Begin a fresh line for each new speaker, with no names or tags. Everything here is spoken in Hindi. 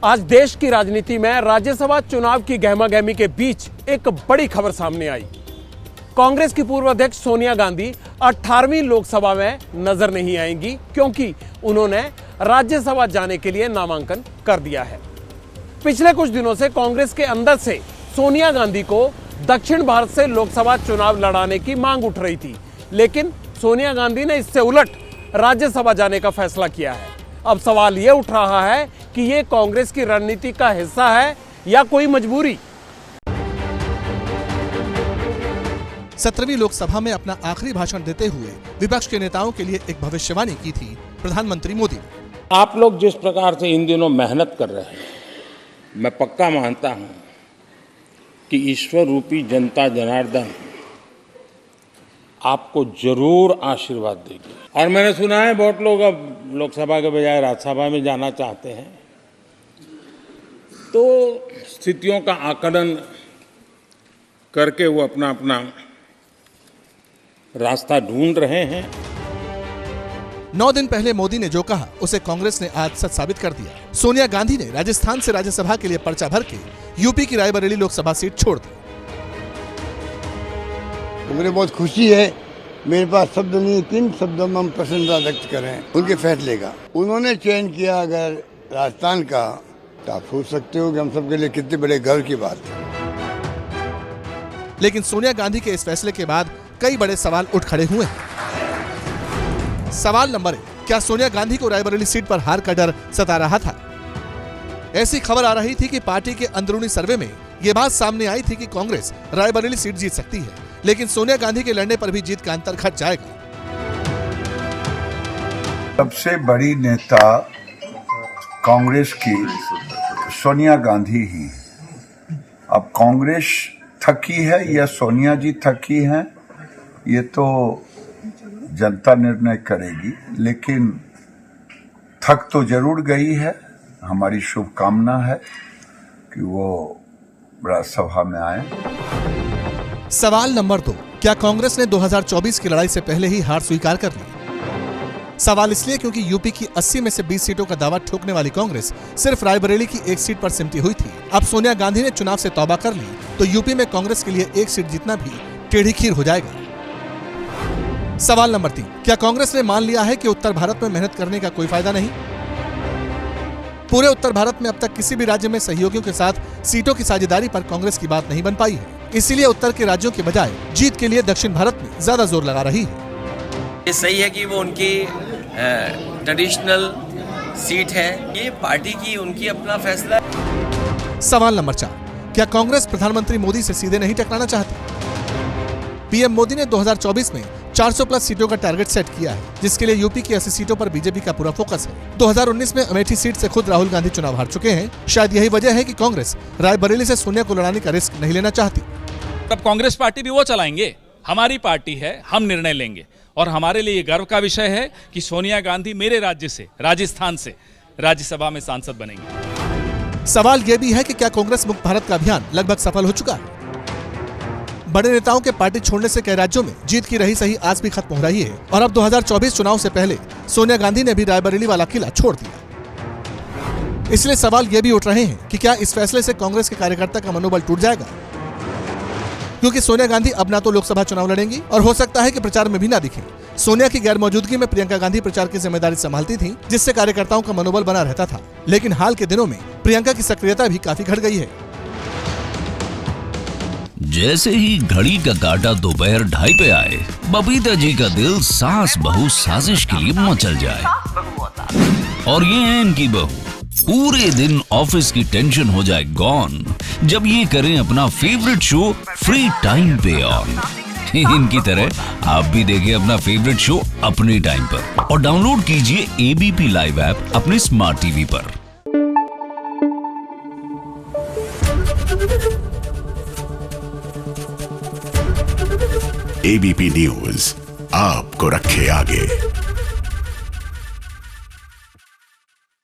आज देश की राजनीति में राज्यसभा चुनाव की गहमागहमी के बीच एक बड़ी खबर सामने आई। कांग्रेस की पूर्व अध्यक्ष सोनिया गांधी 18वीं लोकसभा में नजर नहीं आएंगी क्योंकि उन्होंने राज्यसभा जाने के लिए नामांकन कर दिया है। पिछले कुछ दिनों से कांग्रेस के अंदर से सोनिया गांधी को दक्षिण भारत से लोकसभा चुनाव लड़ाने की मांग उठ रही थी, लेकिन सोनिया गांधी ने इससे उलट राज्यसभा जाने का फैसला किया है। अब सवाल यह उठ रहा है कि यह कांग्रेस की रणनीति का हिस्सा है या कोई मजबूरी।
17वीं लोकसभा में अपना आखिरी भाषण देते हुए विपक्ष के नेताओं के लिए एक भविष्यवाणी की थी प्रधानमंत्री मोदी ने।
आप लोग जिस प्रकार से इन दिनों मेहनत कर रहे हैं, मैं पक्का मानता हूं कि ईश्वर रूपी जनता जनार्दन आपको जरूर आशीर्वाद देगी। और मैंने सुना है बहुत लोग अब लोकसभा के बजाय राज्यसभा में जाना चाहते हैं, तो स्थितियों का आकलन करके वो अपना अपना रास्ता ढूंढ रहे हैं।
9 दिन पहले मोदी ने जो कहा उसे कांग्रेस ने आज सच साबित कर दिया। सोनिया गांधी ने राजस्थान से राज्यसभा के लिए पर्चा भर के यूपी की रायबरेली लोकसभा सीट छोड़ दी।
मुझे बहुत खुशी है, मेरे पास शब्द नहीं, किन शब्दों में हम प्रसन्नता व्यक्त करें उनके फैसले का। उन्होंने चयन किया अगर राजस्थान का, तो आप सोच सकते हो कि हम सबके लिए कितने बड़े गर्व की बात है।
लेकिन सोनिया गांधी के इस फैसले के बाद कई बड़े सवाल उठ खड़े हुए हैं। सवाल नंबर 1, क्या सोनिया गांधी को रायबरेली सीट पर हार का डर सता रहा था? ऐसी खबर आ रही थी कि पार्टी के अंदरूनी सर्वे में यह बात सामने आई थी कि कांग्रेस रायबरेली सीट जीत सकती है, लेकिन सोनिया गांधी के लड़ने पर भी जीत का अंतर घट जाएगा।
सबसे बड़ी नेता कांग्रेस की सोनिया गांधी ही। अब कांग्रेस थकी है या सोनिया जी थकी हैं, ये तो जनता निर्णय करेगी, लेकिन थक तो जरूर गई है। हमारी शुभकामना है कि वो राज्यसभा में आए।
सवाल नंबर 2, क्या कांग्रेस ने 2024 की लड़ाई से पहले ही हार स्वीकार कर ली? सवाल इसलिए क्योंकि यूपी की 80 में से 20 सीटों का दावा ठोकने वाली कांग्रेस सिर्फ रायबरेली की एक सीट पर सिमटी हुई थी। अब सोनिया गांधी ने चुनाव से तौबा कर ली तो यूपी में कांग्रेस के लिए एक सीट जीतना भी टेढ़ी खीर हो जाएगा। सवाल नंबर 3, क्या कांग्रेस ने मान लिया है कि उत्तर भारत में मेहनत करने का कोई फायदा नहीं? पूरे उत्तर भारत में अब तक किसी भी राज्य में सहयोगियों के साथ सीटों की साझेदारी पर कांग्रेस की बात नहीं बन पाई है, इसीलिए उत्तर के राज्यों के बजाय जीत के लिए दक्षिण भारत में ज्यादा जोर लगा रही है।
ये सही है कि वो उनकी ट्रेडिशनल सीट है, ये पार्टी की उनकी अपना फैसला है।
सवाल नंबर 4, क्या कांग्रेस प्रधानमंत्री मोदी से सीधे नहीं टकराना चाहती? पीएम मोदी ने 2024 में 400 प्लस सीटों का टारगेट सेट किया है, जिसके लिए यूपी की 80 सीटों पर बीजेपी का पूरा फोकस है। 2019 में अमेठी सीट से खुद राहुल गांधी चुनाव हार चुके हैं। शायद यही वजह है कि कांग्रेस रायबरेली से सोनिया को लड़ाने का रिस्क नहीं लेना चाहती।
तब कांग्रेस पार्टी भी वो चलाएंगे, हमारी पार्टी है, हम निर्णय लेंगे। और हमारे लिए गर्व का विषय है कि सोनिया गांधी मेरे राज्य से, राजस्थान से राज्यसभा में सांसद बनेंगे।
सवाल यह भी है कि क्या कांग्रेस मुक्त भारत का अभियान लगभग सफल हो चुका है? बड़े नेताओं के पार्टी छोड़ने से कई राज्यों में जीत की रही सही आस भी खत्म हो रही है और अब 2024 चुनाव से पहले सोनिया गांधी ने भी रायबरेली वाला किला छोड़ दिया। इसलिए सवाल ये भी उठ रहे हैं कि क्या इस फैसले से कांग्रेस के कार्यकर्ता का मनोबल टूट जाएगा, क्योंकि सोनिया गांधी अब ना तो लोकसभा चुनाव लड़ेंगी और हो सकता है कि प्रचार में भी ना दिखे। सोनिया की गैर मौजूदगी में प्रियंका गांधी प्रचार की जिम्मेदारी संभालती थी, जिससे कार्यकर्ताओं का मनोबल बना रहता था, लेकिन हाल के दिनों में प्रियंका की सक्रियता भी काफी घट गई है।
जैसे ही घड़ी का काटा दोपहर 2:30 पे आए, बबीता जी का दिल सास बहू साजिश के लिए मचल जाए। और ये है इनकी बहू, पूरे दिन ऑफिस की टेंशन हो जाए गॉन जब ये करें अपना फेवरेट शो फ्री टाइम पे ऑन। इनकी तरह आप भी देखिए अपना फेवरेट शो अपने टाइम पर और डाउनलोड कीजिए एबीपी लाइव ऐप अपने स्मार्ट टीवी पर।
एबीपी न्यूज आपको रखे आगे।